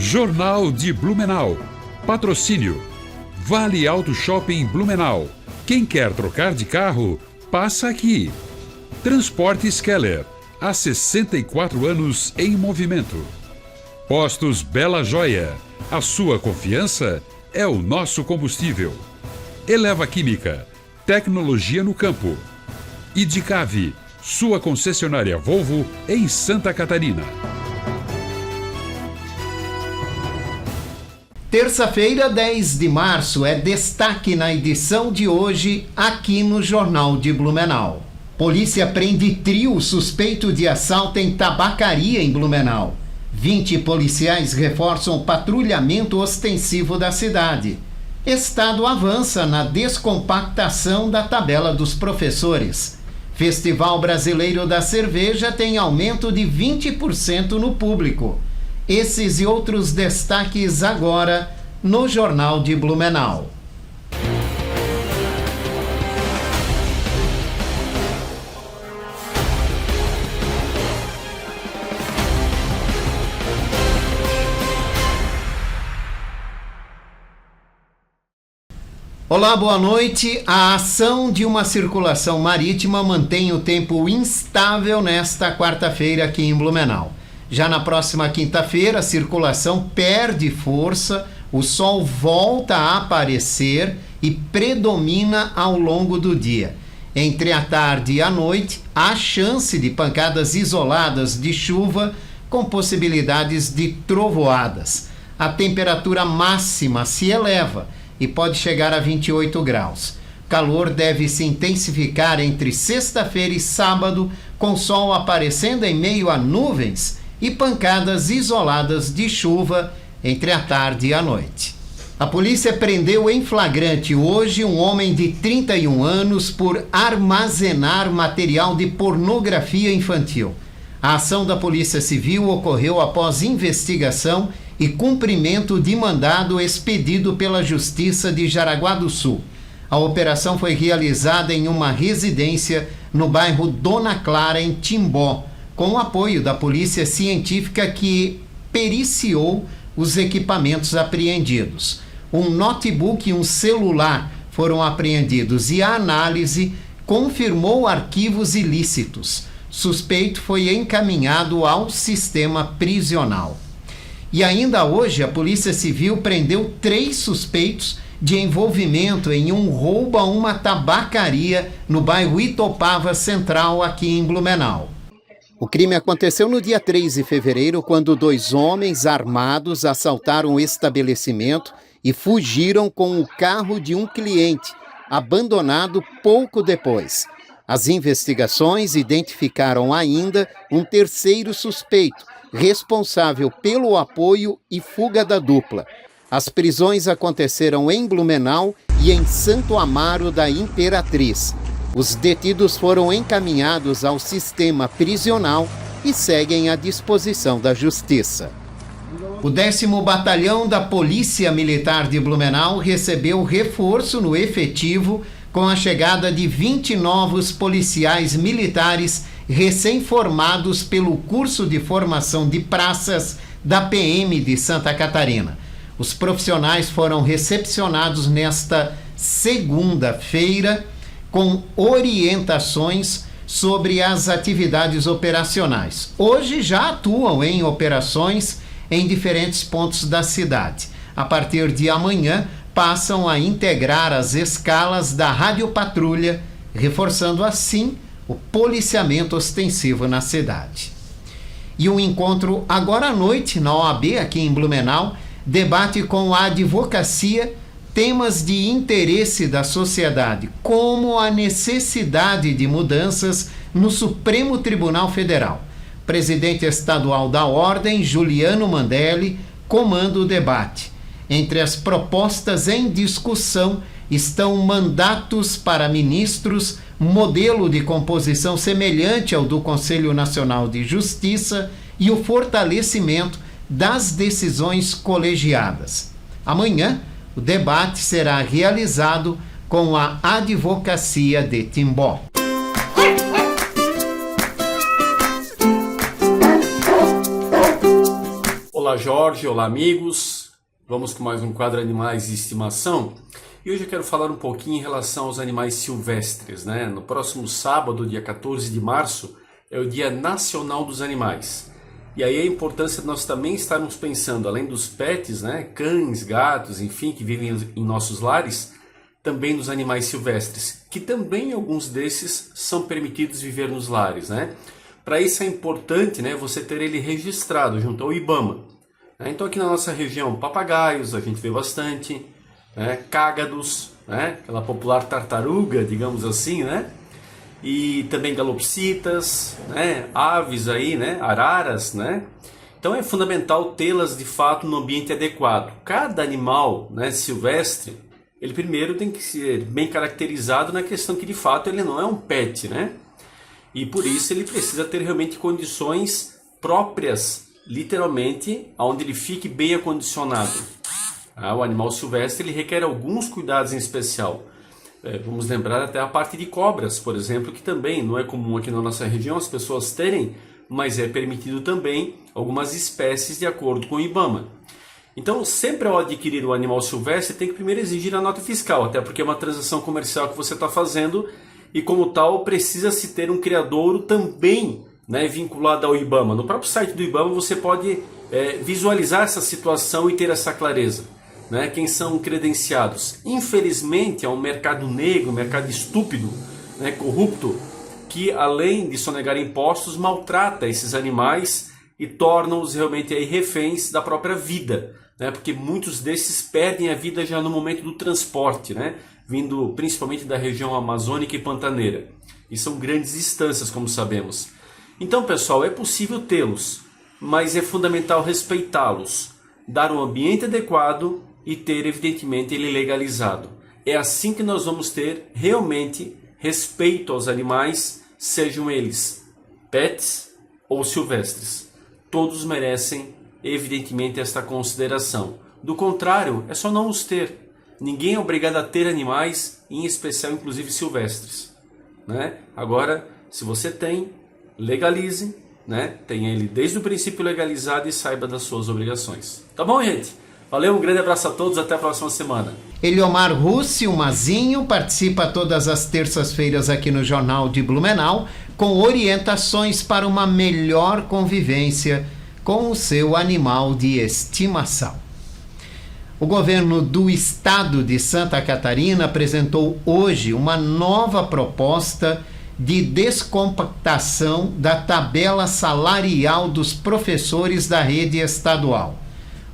Jornal de Blumenau. Patrocínio. Vale Auto Shopping Blumenau. Quem quer trocar de carro, passa aqui. Transportes Keller. Há 64 anos em movimento. Postos Bela Joia. A sua confiança é o nosso combustível. Eleva Química. Tecnologia no campo. Idicave. Sua concessionária Volvo em Santa Catarina. Terça-feira, 10 de março, é destaque na edição de hoje aqui no Jornal de Blumenau. Polícia prende trio suspeito de assalto em tabacaria em Blumenau. 20 policiais reforçam o patrulhamento ostensivo da cidade. Estado avança na descompactação da tabela dos professores. Festival Brasileiro da Cerveja tem aumento de 20% no público. Esses e outros destaques agora no Jornal de Blumenau. Olá, boa noite. A ação de uma circulação marítima mantém o tempo instável nesta quarta-feira aqui em Blumenau. Já na próxima quinta-feira, a circulação perde força, o sol volta a aparecer e predomina ao longo do dia. Entre a tarde e a noite, há chance de pancadas isoladas de chuva com possibilidades de trovoadas. A temperatura máxima se eleva e pode chegar a 28 graus. Calor deve se intensificar entre sexta-feira e sábado, com sol aparecendo em meio a nuvens e pancadas isoladas de chuva entre a tarde e a noite. A polícia prendeu em flagrante hoje um homem de 31 anos por armazenar material de pornografia infantil. A ação da Polícia Civil ocorreu após investigação e cumprimento de mandado expedido pela Justiça de Jaraguá do Sul. A operação foi realizada em uma residência no bairro Dona Clara, em Timbó, com o apoio da Polícia Científica, que periciou os equipamentos apreendidos. Um notebook e um celular foram apreendidos e a análise confirmou arquivos ilícitos. Suspeito foi encaminhado ao sistema prisional. E ainda hoje a Polícia Civil prendeu 3 suspeitos de envolvimento em um roubo a uma tabacaria no bairro Itopava Central, aqui em Blumenau. O crime aconteceu no dia 3 de fevereiro, quando 2 homens armados assaltaram o estabelecimento e fugiram com o carro de um cliente, abandonado pouco depois. As investigações identificaram ainda um terceiro suspeito, responsável pelo apoio e fuga da dupla. As prisões aconteceram em Blumenau e em Santo Amaro da Imperatriz. Os detidos foram encaminhados ao sistema prisional e seguem à disposição da Justiça. O 10º Batalhão da Polícia Militar de Blumenau recebeu reforço no efetivo com a chegada de 20 novos policiais militares recém-formados pelo curso de formação de praças da PM de Santa Catarina. Os profissionais foram recepcionados nesta segunda-feira com orientações sobre as atividades operacionais. Hoje já atuam em operações em diferentes pontos da cidade. A partir de amanhã, passam a integrar as escalas da radiopatrulha, reforçando assim o policiamento ostensivo na cidade. E um encontro agora à noite na OAB, aqui em Blumenau, debate com a advocacia temas de interesse da sociedade, como a necessidade de mudanças no Supremo Tribunal Federal. Presidente estadual da Ordem, Juliano Mandelli, comanda o debate. Entre as propostas em discussão estão mandatos para ministros, modelo de composição semelhante ao do Conselho Nacional de Justiça e o fortalecimento das decisões colegiadas. Amanhã, o debate será realizado com a Advocacia de Timbó. Olá Jorge, olá amigos, vamos com mais um quadro Animais de Estimação e hoje eu quero falar um pouquinho em relação aos animais silvestres, né? No próximo sábado, dia 14 de março, é o Dia Nacional dos Animais. E aí a importância de nós também estarmos pensando, além dos pets, né? Cães, gatos, enfim, que vivem em nossos lares, também nos animais silvestres, que também alguns desses são permitidos viver nos lares, né? Para isso é importante, né, você ter ele registrado junto ao IBAMA. Então aqui na nossa região, papagaios a gente vê bastante, né, cágados, né, aquela popular tartaruga, digamos assim, né, e também galopsitas, né, aves aí, né, araras, né. Então é fundamental tê-las de fato no ambiente adequado. Cada animal, né, silvestre, ele primeiro tem que ser bem caracterizado na questão que de fato ele não é um pet, né. E por isso ele precisa ter realmente condições próprias, literalmente, onde ele fique bem acondicionado. O animal silvestre ele requer alguns cuidados em especial. Vamos lembrar até a parte de cobras, por exemplo, que também não é comum aqui na nossa região as pessoas terem, mas é permitido também algumas espécies de acordo com o IBAMA. Então, sempre ao adquirir o animal silvestre, tem que primeiro exigir a nota fiscal, até porque é uma transação comercial que você está fazendo e, como tal, precisa-se ter um criadouro também, né, vinculado ao IBAMA. No próprio site do IBAMA você pode visualizar essa situação e ter essa clareza, né, quem são credenciados. Infelizmente, é um mercado negro, um mercado estúpido, né, corrupto, que além de sonegar impostos, maltrata esses animais e torna-os realmente aí reféns da própria vida, né, porque muitos desses perdem a vida já no momento do transporte, né, vindo principalmente da região amazônica e pantaneira. E são grandes distâncias, como sabemos. Então, pessoal, é possível tê-los, mas é fundamental respeitá-los, dar um ambiente adequado e ter, evidentemente, ele legalizado. É assim que nós vamos ter realmente respeito aos animais, sejam eles pets ou silvestres. Todos merecem, evidentemente, esta consideração. Do contrário, é só não os ter. Ninguém é obrigado a ter animais, em especial, inclusive, silvestres, né? Agora, se você tem, legalize, né? Tenha ele desde o princípio legalizado e saiba das suas obrigações. Tá bom, gente? Valeu, um grande abraço a todos, até a próxima semana. Eliomar Russi, o Mazinho, participa todas as terças-feiras aqui no Jornal de Blumenau com orientações para uma melhor convivência com o seu animal de estimação. O governo do estado de Santa Catarina apresentou hoje uma nova proposta de descompactação da tabela salarial dos professores da rede estadual.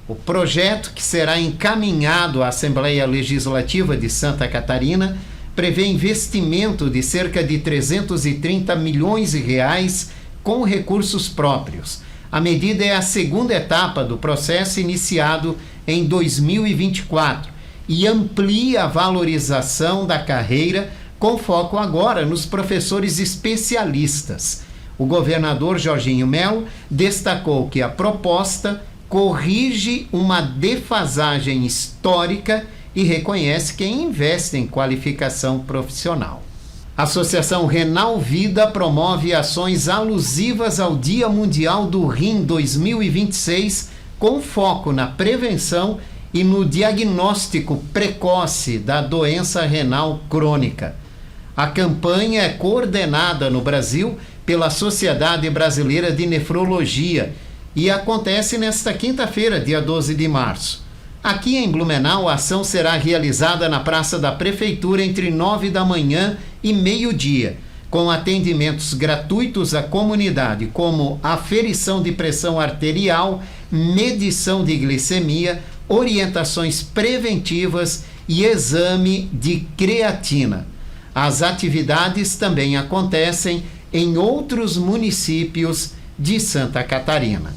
O projeto, que será encaminhado à Assembleia Legislativa de Santa Catarina, prevê investimento de cerca de 330 milhões de reais com recursos próprios. A medida é a segunda etapa do processo iniciado em 2024 e amplia a valorização da carreira com foco agora nos professores especialistas. O governador Jorginho Melo destacou que a proposta corrige uma defasagem histórica e reconhece quem investe em qualificação profissional. A Associação Renal Vida promove ações alusivas ao Dia Mundial do Rim 2026, com foco na prevenção e no diagnóstico precoce da doença renal crônica. A campanha é coordenada no Brasil pela Sociedade Brasileira de Nefrologia e acontece nesta quinta-feira, dia 12 de março. Aqui em Blumenau, a ação será realizada na Praça da Prefeitura entre 9 da manhã e meio-dia, com atendimentos gratuitos à comunidade, como aferição de pressão arterial, medição de glicemia, orientações preventivas e exame de creatina. As atividades também acontecem em outros municípios de Santa Catarina.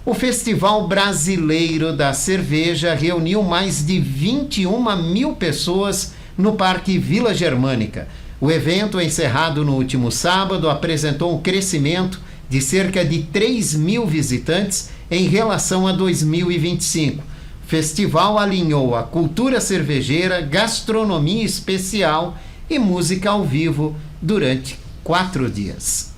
O Festival Brasileiro da Cerveja reuniu mais de 21 mil pessoas no Parque Vila Germânica. O evento, encerrado no último sábado, apresentou um crescimento de cerca de 3 mil visitantes em relação a 2025. O festival alinhou a cultura cervejeira, gastronomia especial e música ao vivo durante 4 dias.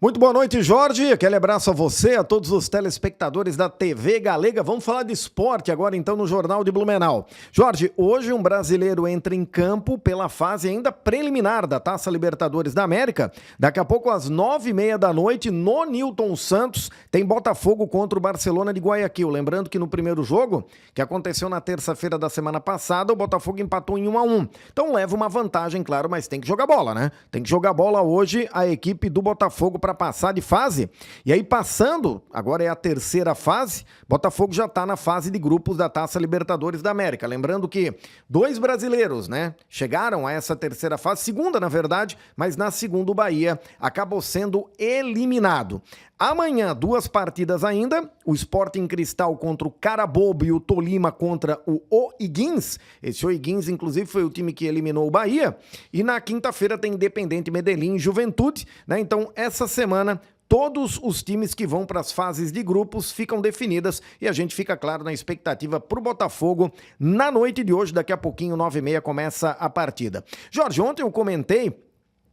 Muito boa noite, Jorge. Aquele abraço a você, a todos os telespectadores da TV Galega. Vamos falar de esporte agora, então, no Jornal de Blumenau. Jorge, hoje um brasileiro entra em campo pela fase ainda preliminar da Taça Libertadores da América. Daqui a pouco, às 9h30 da noite, no Newton Santos, tem Botafogo contra o Barcelona de Guayaquil. Lembrando que no primeiro jogo, que aconteceu na terça-feira da semana passada, o Botafogo empatou em 1-1. Então leva uma vantagem, claro, mas tem que jogar bola, né? Tem que jogar bola hoje a equipe do Botafogo para passar de fase. E aí passando, agora é a terceira fase, Botafogo já está na fase de grupos da Taça Libertadores da América. Lembrando que 2 brasileiros, né, chegaram a essa terceira fase, segunda na verdade, mas na segunda o Bahia acabou sendo eliminado. Amanhã, 2 partidas ainda, o Sporting Cristal contra o Carabobo e o Tolima contra o O'Higgins. Esse O'Higgins, inclusive, foi o time que eliminou o Bahia. E na quinta-feira tem Independente Medellín e Juventude, né? Então, essa semana, todos os times que vão para as fases de grupos ficam definidas e a gente fica, claro, na expectativa para o Botafogo na noite de hoje. Daqui a pouquinho, 9h30, começa a partida. Jorge, ontem eu comentei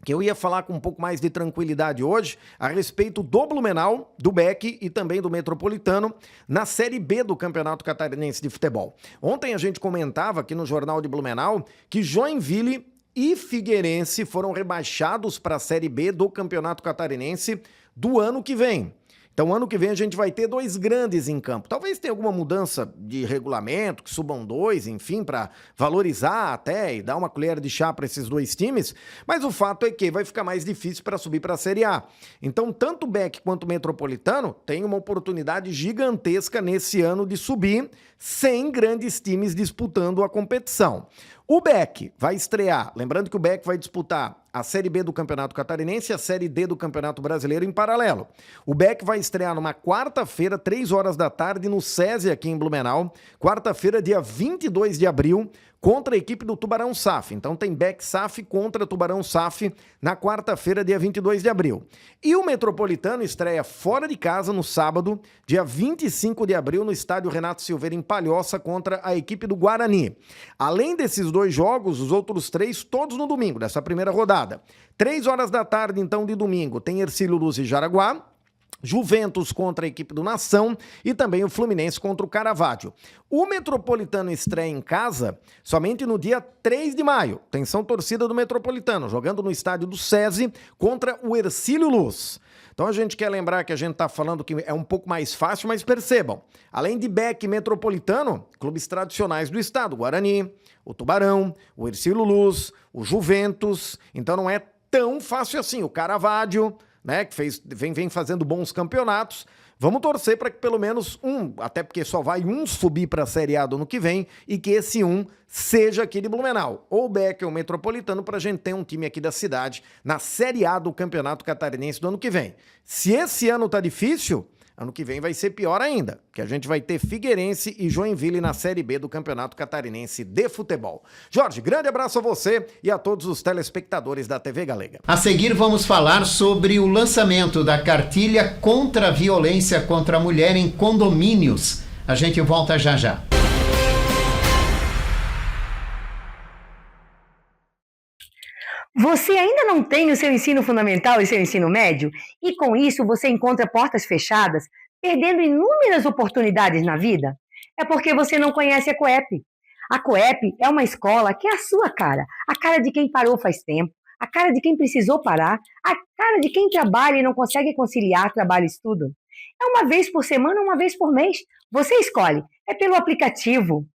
que eu ia falar com um pouco mais de tranquilidade hoje a respeito do Blumenau, do Beck e também do Metropolitano na Série B do Campeonato Catarinense de Futebol. Ontem a gente comentava aqui no Jornal de Blumenau que Joinville e Figueirense foram rebaixados para a Série B do Campeonato Catarinense do ano que vem. Então, ano que vem a gente vai ter 2 grandes em campo. Talvez tenha alguma mudança de regulamento, que subam 2, enfim, para valorizar até e dar uma colher de chá para esses 2 times, mas o fato é que vai ficar mais difícil para subir para a Série A. Então, tanto o Beck quanto o Metropolitano têm uma oportunidade gigantesca nesse ano de subir sem grandes times disputando a competição. O Beck vai estrear, lembrando que o Beck vai disputar a Série B do Campeonato Catarinense e a Série D do Campeonato Brasileiro em paralelo. O Beck vai estrear numa quarta-feira, 3h da tarde, no SESI aqui em Blumenau. Quarta-feira, dia 22 de abril, contra a equipe do Tubarão SAF. Então tem Beck SAF contra Tubarão SAF na quarta-feira, dia 22 de abril. E o Metropolitano estreia fora de casa no sábado, dia 25 de abril, no estádio Renato Silveira, em Palhoça, contra a equipe do Guarani. Além desses 2 jogos, os outros 3, todos no domingo, dessa primeira rodada. 3h da tarde, então, de domingo, tem Hercílio Luz e Jaraguá, Juventus contra a equipe do Nação e também o Fluminense contra o Caravaggio. O Metropolitano estreia em casa somente no dia 3 de maio. Atenção, torcida do Metropolitano, jogando no estádio do SESI contra o Hercílio Luz. Então a gente quer lembrar que a gente está falando que é um pouco mais fácil, mas percebam, além de Beck e Metropolitano, clubes tradicionais do estado, Guarani, o Tubarão, o Hercílio Luz, o Juventus, então não é tão fácil assim. O Caravaggio, né, que vem fazendo bons campeonatos. Vamos torcer para que pelo menos até porque só vai subir para a Série A do ano que vem, e que esse seja aqui de Blumenau, ou o Beck ou o Metropolitano, para a gente ter um time aqui da cidade na Série A do Campeonato Catarinense do ano que vem. Se esse ano tá difícil, ano que vem vai ser pior ainda, que a gente vai ter Figueirense e Joinville na Série B do Campeonato Catarinense de Futebol. Jorge, grande abraço a você e a todos os telespectadores da TV Galega. A seguir vamos falar sobre o lançamento da cartilha contra a violência contra a mulher em condomínios. A gente volta já já. Você ainda não tem o seu ensino fundamental e seu ensino médio? E com isso você encontra portas fechadas, perdendo inúmeras oportunidades na vida? É porque você não conhece a COEP. A COEP é uma escola que é a sua cara. A cara de quem parou faz tempo, a cara de quem precisou parar, a cara de quem trabalha e não consegue conciliar trabalho e estudo. É uma vez por semana, uma vez por mês. Você escolhe. É pelo aplicativo.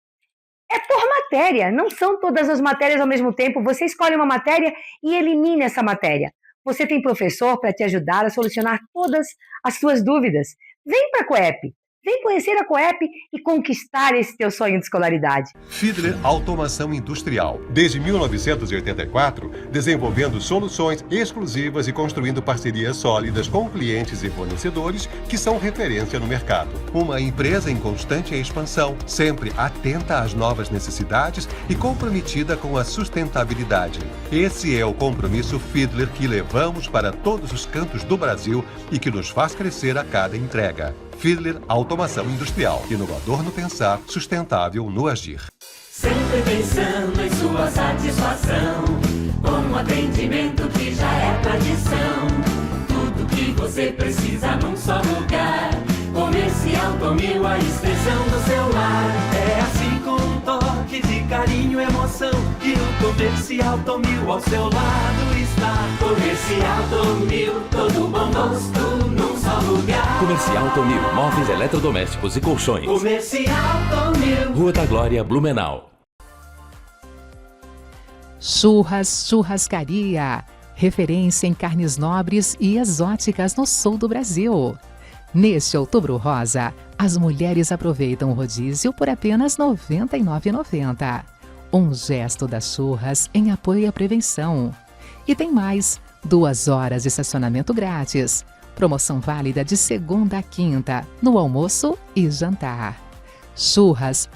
É por matéria, não são todas as matérias ao mesmo tempo. Você escolhe uma matéria e elimina essa matéria. Você tem professor para te ajudar a solucionar todas as suas dúvidas. Vem para a COEP. Vem conhecer a COEP e conquistar esse teu sonho de escolaridade. Fiedler Automação Industrial. Desde 1984, desenvolvendo soluções exclusivas e construindo parcerias sólidas com clientes e fornecedores que são referência no mercado. Uma empresa em constante expansão, sempre atenta às novas necessidades e comprometida com a sustentabilidade. Esse é o compromisso Fiedler que levamos para todos os cantos do Brasil e que nos faz crescer a cada entrega. Fiedler Automação Industrial. Inovador no pensar, sustentável no agir. Sempre pensando em sua satisfação, com um atendimento que já é tradição. Tudo que você você precisa num só lugar. Comercial Tomil, a extensão do seu lar. É assim com um toque de carinho e emoção que o Comercial Tomil ao seu lado está. Comercial Tomil, todo bom gosto num só lugar. Comercial Tomil, móveis eletrodomésticos e colchões. Comercial Tomil. Rua da Glória, Blumenau. Churrascaria, referência em carnes nobres e exóticas no sul do Brasil. Neste Outubro Rosa, as mulheres aproveitam o rodízio por apenas R$ 99,90. Um gesto das Churras em apoio à prevenção. E tem mais, 2 horas de estacionamento grátis. Promoção válida de segunda a quinta, no almoço e jantar.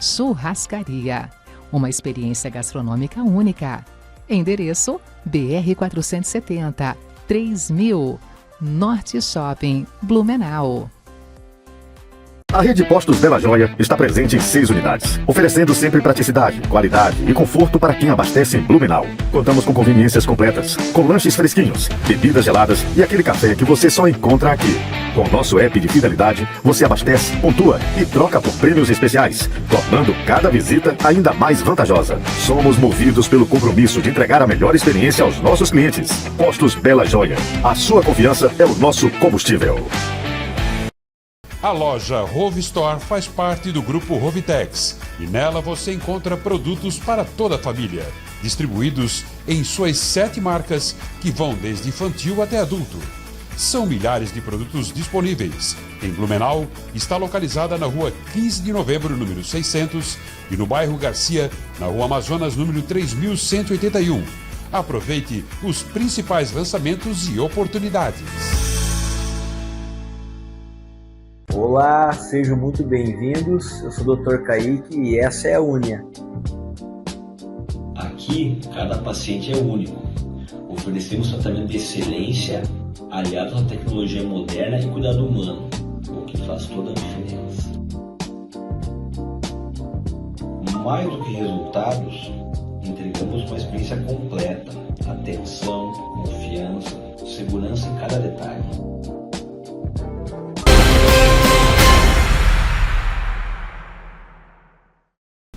Churrascaria. Uma experiência gastronômica única. Endereço BR 470, 3000, Norte Shopping, Blumenau. A Rede Postos Bela Joia está presente em 6 unidades, oferecendo sempre praticidade, qualidade e conforto para quem abastece em Blumenau. Contamos com conveniências completas, com lanches fresquinhos, bebidas geladas e aquele café que você só encontra aqui. Com o nosso app de fidelidade, você abastece, pontua e troca por prêmios especiais, tornando cada visita ainda mais vantajosa. Somos movidos pelo compromisso de entregar a melhor experiência aos nossos clientes. Postos Bela Joia. A sua confiança é o nosso combustível. A loja Rove Store faz parte do grupo Rovitex e nela você encontra produtos para toda a família, distribuídos em suas 7 marcas que vão desde infantil até adulto. São milhares de produtos disponíveis. Em Blumenau, está localizada na rua 15 de novembro, número 600, e no bairro Garcia, na rua Amazonas, número 3181. Aproveite os principais lançamentos e oportunidades. Olá, sejam muito bem-vindos. Eu sou o Dr. Kaique e essa é a Unia. Aqui, cada paciente é único. Oferecemos tratamento de excelência, aliado à tecnologia moderna e cuidado humano, o que faz toda a diferença. Mais do que resultados, entregamos uma experiência completa, atenção, confiança, segurança em cada detalhe.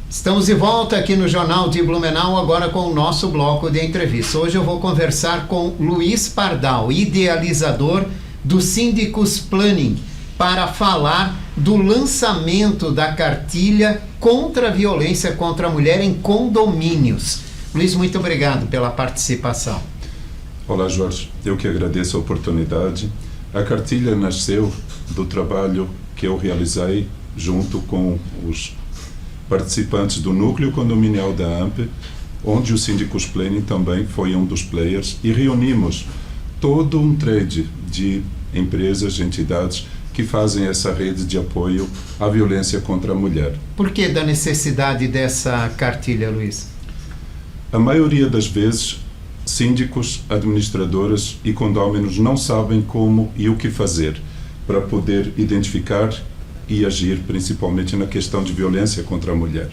Estamos de volta aqui no Jornal de Blumenau, agora com o nosso bloco de entrevista. Hoje eu vou conversar com Luiz Pardal, idealizador do Síndicos Planning, para falar do lançamento da cartilha contra a violência contra a mulher em condomínios. Luiz, muito obrigado pela participação. Olá, Jorge. Eu que agradeço a oportunidade. A cartilha nasceu do trabalho que eu realizei junto com os participantes do núcleo condominial da AMP, onde o Síndicos Planning também foi um dos players, e reunimos todo um trade de empresas, entidades que fazem essa rede de apoio à violência contra a mulher. Por que da necessidade dessa cartilha, Luiz? A maioria das vezes, síndicos, administradoras e condôminos não sabem como e o que fazer para poder identificar e agir principalmente na questão de violência contra a mulher.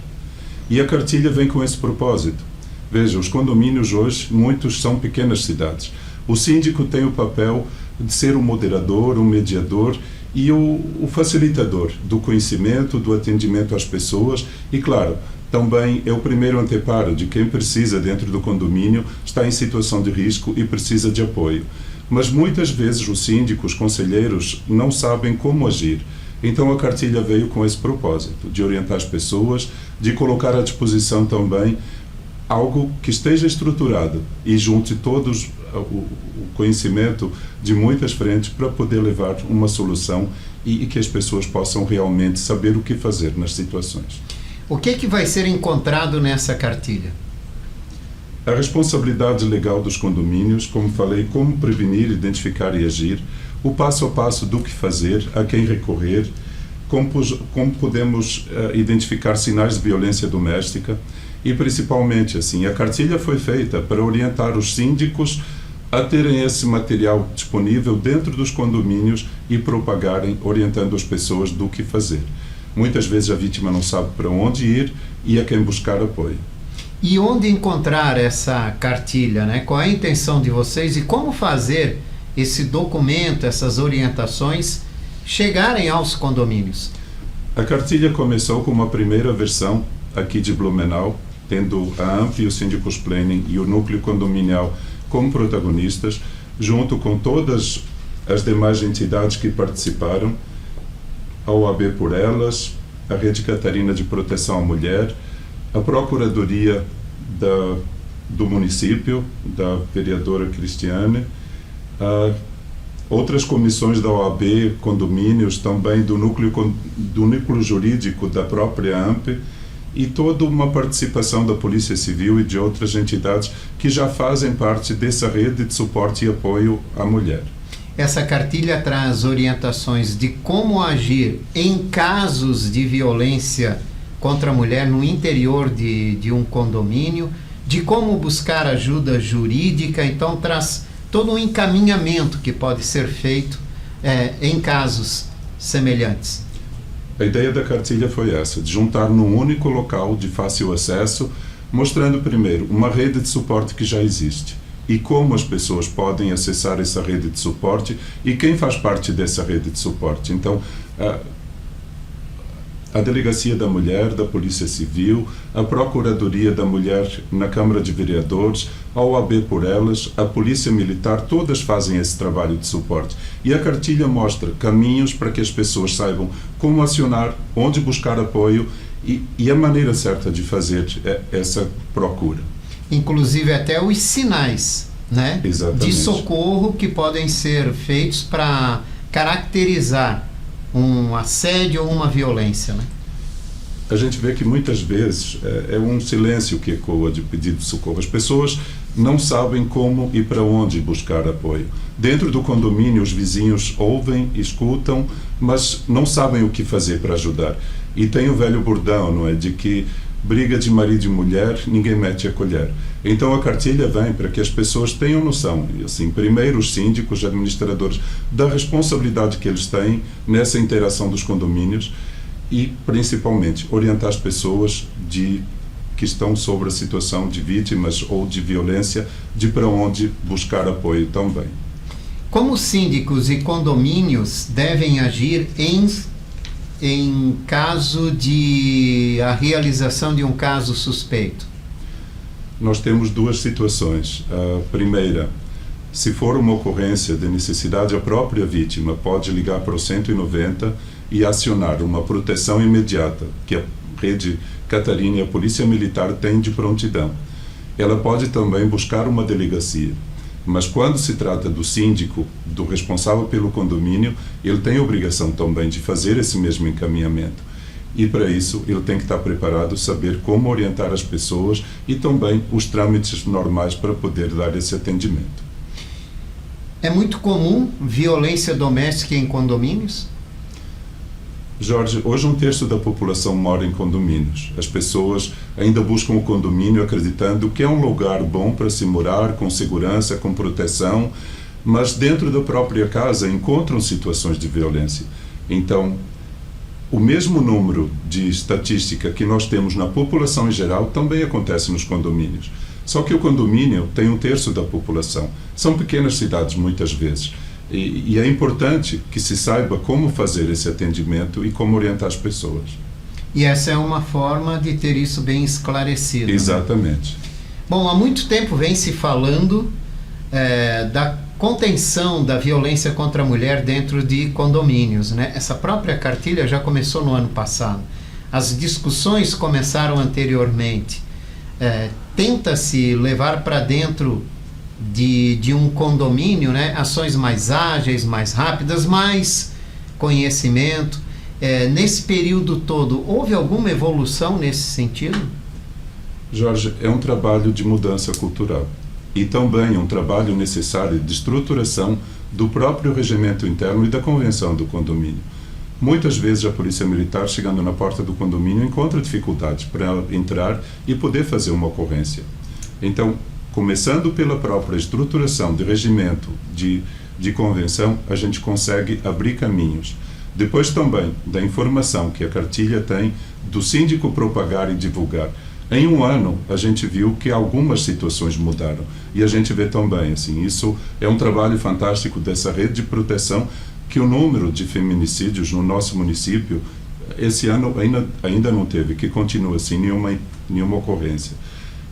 E a cartilha vem com esse propósito. Veja, os condomínios hoje, muitos são pequenas cidades. O síndico tem o papel de ser o moderador, o mediador e o facilitador do conhecimento, do atendimento às pessoas e, claro, também é o primeiro anteparo de quem precisa dentro do condomínio, está em situação de risco e precisa de apoio. Mas muitas vezes os síndicos, conselheiros, não sabem como agir. Então a cartilha veio com esse propósito, de orientar as pessoas, de colocar à disposição também algo que esteja estruturado e junte todos o conhecimento de muitas frentes para poder levar uma solução e que as pessoas possam realmente saber o que fazer nas situações. O que vai ser encontrado nessa cartilha? A responsabilidade legal dos condomínios, como falei, como prevenir, identificar e agir, o passo a passo do que fazer, a quem recorrer, como podemos identificar sinais de violência doméstica e principalmente assim, a cartilha foi feita para orientar os síndicos a terem esse material disponível dentro dos condomínios e propagarem, orientando as pessoas do que fazer. Muitas vezes a vítima não sabe para onde ir e a quem buscar apoio. E onde encontrar essa cartilha, né? Qual é a intenção de vocês e como fazer esse documento, essas orientações chegarem aos condomínios? A cartilha começou com uma primeira versão aqui de Blumenau, tendo a AMP, o Síndicos Planning e o Núcleo Condominial como protagonistas, junto com todas as demais entidades que participaram, a OAB por Elas, a Rede Catarina de Proteção à Mulher, a Procuradoria do município, da vereadora Cristiane, outras comissões da OAB, condomínios, também do núcleo jurídico da própria AMP, e toda uma participação da Polícia Civil e de outras entidades que já fazem parte dessa rede de suporte e apoio à mulher. Essa cartilha traz orientações de como agir em casos de violência contra a mulher no interior de um condomínio, de como buscar ajuda jurídica, então traz todo um encaminhamento que pode ser feito em casos semelhantes. A ideia da cartilha foi essa, de juntar num único local de fácil acesso, mostrando primeiro uma rede de suporte que já existe e como as pessoas podem acessar essa rede de suporte e quem faz parte dessa rede de suporte. Então, a Delegacia da Mulher, da Polícia Civil, a Procuradoria da Mulher na Câmara de Vereadores, a OAB por Elas, a Polícia Militar, todas fazem esse trabalho de suporte. E a cartilha mostra caminhos para que as pessoas saibam como acionar, onde buscar apoio e a maneira certa de fazer essa procura. Inclusive até os sinais, né? Exatamente. De socorro que podem ser feitos para caracterizar um assédio ou uma violência, né? A gente vê que muitas vezes é um silêncio que ecoa de pedido de socorro. As pessoas não sabem como e para onde buscar apoio. Dentro do condomínio, os vizinhos ouvem, escutam, mas não sabem o que fazer para ajudar. E tem o velho bordão, não é? De que briga de marido e mulher, ninguém mete a colher. Então a cartilha vem para que as pessoas tenham noção, e assim, primeiro os síndicos, administradores, da responsabilidade que eles têm nessa interação dos condomínios e, principalmente, orientar as pessoas que estão sobre a situação de vítimas ou de violência, de para onde buscar apoio também. Como síndicos e condomínios devem agir em caso de a realização de um caso suspeito? Nós temos duas situações. A primeira, se for uma ocorrência de necessidade, a própria vítima pode ligar para o 190 e acionar uma proteção imediata, que a Rede Catarina e a Polícia Militar têm de prontidão. Ela pode também buscar uma delegacia. Mas quando se trata do síndico, do responsável pelo condomínio, ele tem a obrigação também de fazer esse mesmo encaminhamento. E para isso ele tem que estar preparado, saber como orientar as pessoas e também os trâmites normais para poder dar esse atendimento. É muito comum violência doméstica em condomínios? Jorge, hoje 1/3 da população mora em condomínios. As pessoas ainda buscam o condomínio acreditando que é um lugar bom para se morar, com segurança, com proteção, mas dentro da própria casa encontram situações de violência. Então, o mesmo número de estatística que nós temos na população em geral também acontece nos condomínios. Só que o condomínio tem 1/3 da população. São pequenas cidades muitas vezes. E é importante que se saiba como fazer esse atendimento e como orientar as pessoas. E essa é uma forma de ter isso bem esclarecido. Exatamente. Né? Bom, há muito tempo vem se falando da contenção da violência contra a mulher dentro de condomínios, né? Essa própria cartilha já começou no ano passado. As discussões começaram anteriormente. Tenta-se levar para dentro de um condomínio, né, ações mais ágeis, mais rápidas, mais conhecimento. Nesse período todo, houve alguma evolução nesse sentido? Jorge, é um trabalho de mudança cultural e também um trabalho necessário de estruturação do próprio regimento interno e da convenção do condomínio. Muitas vezes a Polícia Militar, chegando na porta do condomínio, encontra dificuldades para entrar e poder fazer uma ocorrência. Então, começando pela própria estruturação de regimento, de convenção, a gente consegue abrir caminhos. Depois também da informação que a cartilha tem, do síndico propagar e divulgar. Em um ano, a gente viu que algumas situações mudaram. E a gente vê também, assim, isso é um trabalho fantástico dessa rede de proteção, que o número de feminicídios no nosso município, esse ano ainda não teve, que continua assim, nenhuma ocorrência.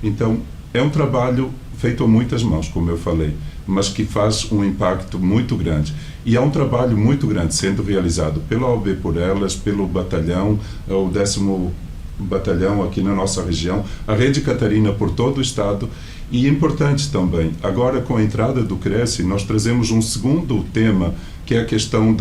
Então, é um trabalho feito a muitas mãos, como eu falei, mas que faz um impacto muito grande. E é um trabalho muito grande sendo realizado pela OAB por Elas, pelo batalhão, o 10º batalhão aqui na nossa região, a Rede Catarina por todo o estado. E é importante também, agora com a entrada do Cresce, nós trazemos um segundo tema, que é a questão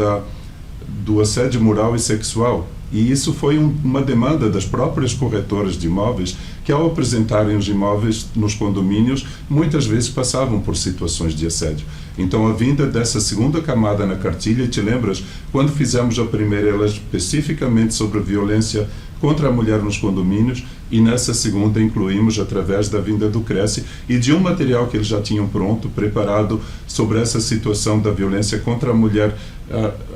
do assédio moral e sexual. E isso foi uma demanda das próprias corretoras de imóveis, que ao apresentarem os imóveis nos condomínios, muitas vezes passavam por situações de assédio. Então a vinda dessa segunda camada na cartilha, te lembras, quando fizemos a primeira, ela especificamente sobre a violência contra a mulher nos condomínios, e nessa segunda incluímos através da vinda do Cresce e de um material que eles já tinham pronto, preparado sobre essa situação da violência contra a mulher.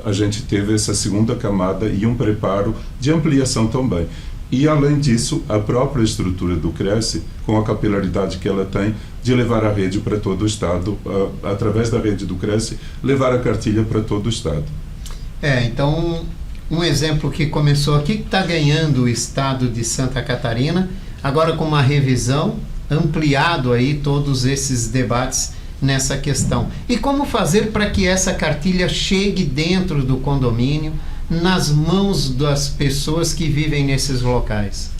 A gente teve essa segunda camada e um preparo de ampliação também. E além disso, a própria estrutura do Cresce, com a capilaridade que ela tem, de levar a rede para todo o estado, através da rede do Cresce, levar a cartilha para todo o estado. Então, um exemplo que começou aqui, que está ganhando o estado de Santa Catarina, agora com uma revisão, ampliado aí todos esses debates nessa questão. E como fazer para que essa cartilha chegue dentro do condomínio, nas mãos das pessoas que vivem nesses locais?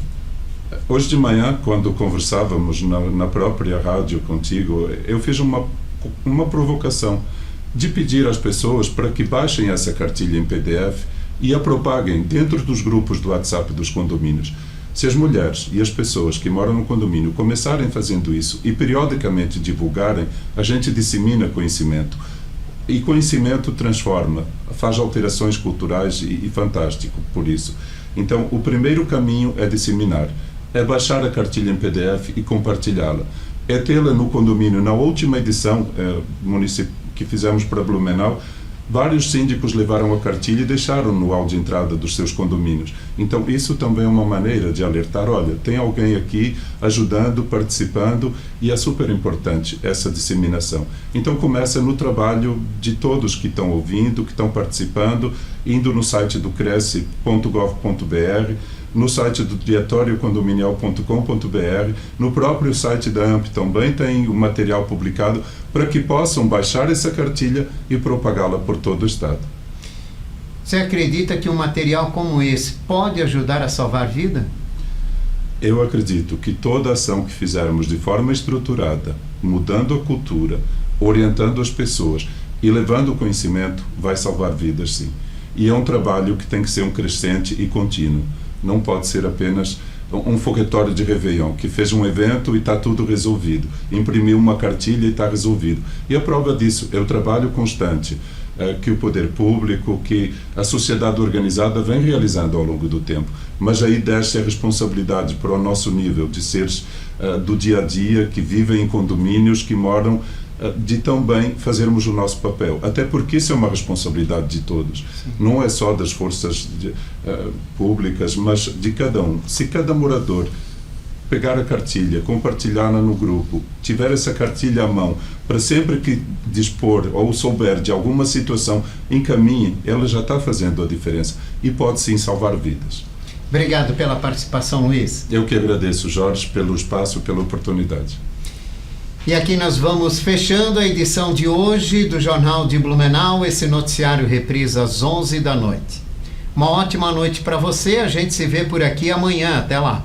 Hoje de manhã, quando conversávamos na própria rádio contigo, eu fiz uma provocação de pedir às pessoas para que baixem essa cartilha em PDF e a propaguem dentro dos grupos do WhatsApp dos condomínios. Se as mulheres e as pessoas que moram no condomínio começarem fazendo isso e periodicamente divulgarem, a gente dissemina conhecimento. E conhecimento transforma, faz alterações culturais e fantástico por isso. Então, o primeiro caminho é disseminar, é baixar a cartilha em PDF e compartilhá-la. É tê-la no condomínio. Na última edição que fizemos para Blumenau, vários síndicos levaram a cartilha e deixaram no hall de entrada dos seus condomínios. Então, isso também é uma maneira de alertar, olha, tem alguém aqui ajudando, participando, e é super importante essa disseminação. Então, começa no trabalho de todos que estão ouvindo, que estão participando, indo no site do cresce.gov.br, no site do diretoriocondominial.com.br, no próprio site da AMP também tem o material publicado para que possam baixar essa cartilha e propagá-la por todo o estado. Você acredita que um material como esse pode ajudar a salvar vida? Eu acredito que toda ação que fizermos de forma estruturada, mudando a cultura, orientando as pessoas e levando o conhecimento, vai salvar vidas, sim. E é um trabalho que tem que ser um crescente e contínuo. Não pode ser apenas um foguetório de Réveillon, que fez um evento e está tudo resolvido. Imprimiu uma cartilha e está resolvido. E a prova disso é o trabalho constante que o poder público, que a sociedade organizada vem realizando ao longo do tempo. Mas aí desce a responsabilidade para o nosso nível de seres do dia a dia, que vivem em condomínios, que moram, de também fazermos o nosso papel, até porque isso é uma responsabilidade de todos. Sim. Não é só das forças públicas, mas de cada um. Se cada morador pegar a cartilha, compartilhá-la no grupo, tiver essa cartilha à mão, para sempre que dispor ou souber de alguma situação, encaminhe, ela já está fazendo a diferença e pode sim salvar vidas. Obrigado pela participação, Luiz. Eu que agradeço, Jorge, pelo espaço e pela oportunidade. E aqui nós vamos fechando a edição de hoje do Jornal de Blumenau, esse noticiário reprisa às 11 da noite. Uma ótima noite para você, a gente se vê por aqui amanhã, até lá.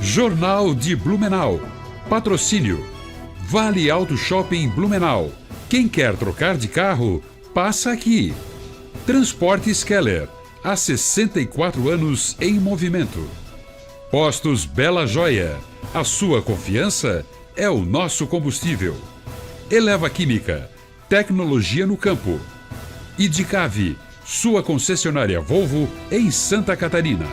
Jornal de Blumenau, patrocínio, Vale Auto Shopping Blumenau, quem quer trocar de carro, passa aqui. Transportes Keller, há 64 anos em movimento. Postos Bela Joia, a sua confiança é o nosso combustível. Eleva Química, tecnologia no campo. Idicave, sua concessionária Volvo em Santa Catarina.